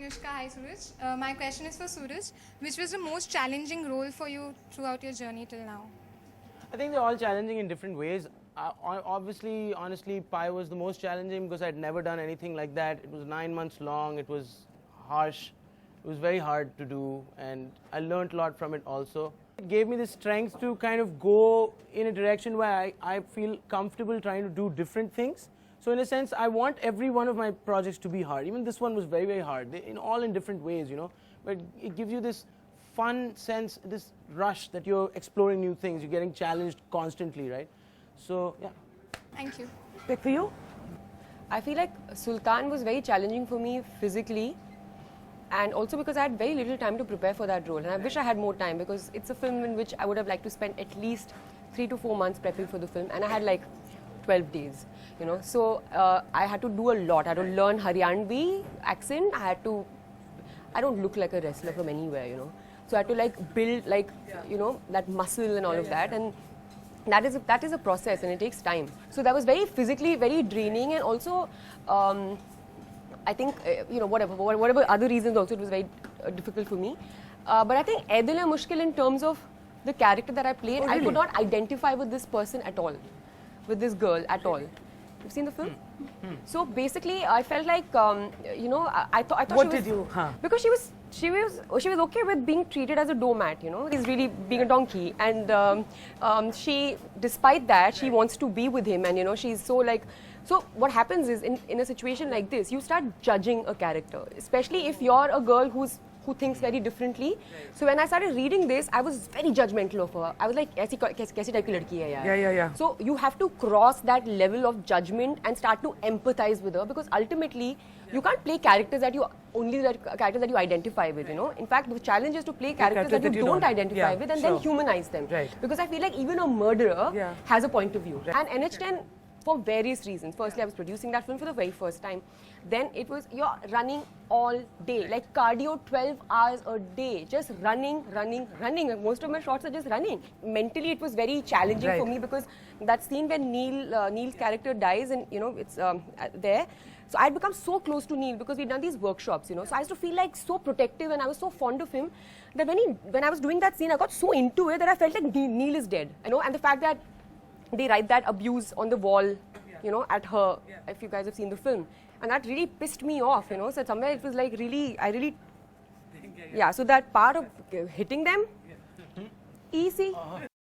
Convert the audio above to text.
Anushka. Hi, Suraj. My question is for Suraj. Which was the most challenging role for you throughout your journey till now? I think they're all challenging in different ways. Obviously, honestly, Pi was the most challenging because I'd never done anything like that. It was 9 months long. It was harsh. It was very hard to do, and I learned a lot from it also. It gave me the strength to kind of go in a direction where I feel comfortable trying to do different things. So in a sense, I want every one of my projects to be hard. Even this one was very, very hard, all in different ways, you know. But it gives you this fun sense, this rush that you're exploring new things, you're getting challenged constantly, right? So, yeah. Thank you. Pick for you? I feel like Sultan was very challenging for me physically, and also because I had very little time to prepare for that role, and I wish I had more time because it's a film in which I would have liked to spend at least 3 to 4 months prepping for the film, and I had like 12 days, you know. So I had to do a lot. I had to learn Haryanvi accent. I don't look like a wrestler from anywhere, you know. So I had to like build like, you know, that muscle and all of that, and that is a process and it takes time. So that was very physically very draining, and also I think you know, whatever other reasons also it was very difficult for me. But I think Aidil and Mushkil, in terms of the character that I played, I could not identify with this person at all, with this girl at all. You've seen the film? So basically, I felt like you know, I thought What she was, did you? because she was okay with being treated as a doormat, you know. He's really being a donkey, and she, despite that, she wants to be with him, and you know, she's so like. So what happens is, in a situation like this, you start judging a character, especially if you're a girl who thinks very differently. So when I started reading this, I was very judgmental of her. I was like, "Kaisi type ki ladki hai yaar?" Yeah. So you have to cross that level of judgment and start to empathize with her, because ultimately you can't play characters that you characters that you identify with, you know. In fact, the challenge is to play characters that you don't identify with and then humanize them. Right. Because I feel like even a murderer has a point of view. Right. And NH10, for various reasons. Firstly, I was producing that film for the very first time. Then it was, you're running all day, like cardio 12 hours a day, just running. Most of my shots are just running. Mentally, it was very challenging for me, because that scene when Neil's character dies, and you know, it's there. So I'd become so close to Neil because we'd done these workshops, you know. So I used to feel like so protective, and I was so fond of him that when I was doing that scene, I got so into it that I felt like Neil is dead, you know. And the fact that they write that abuse on the wall, you know, at her, if you guys have seen the film. And that really pissed me off, you know. So somewhere it was like so that part of hitting them, easy.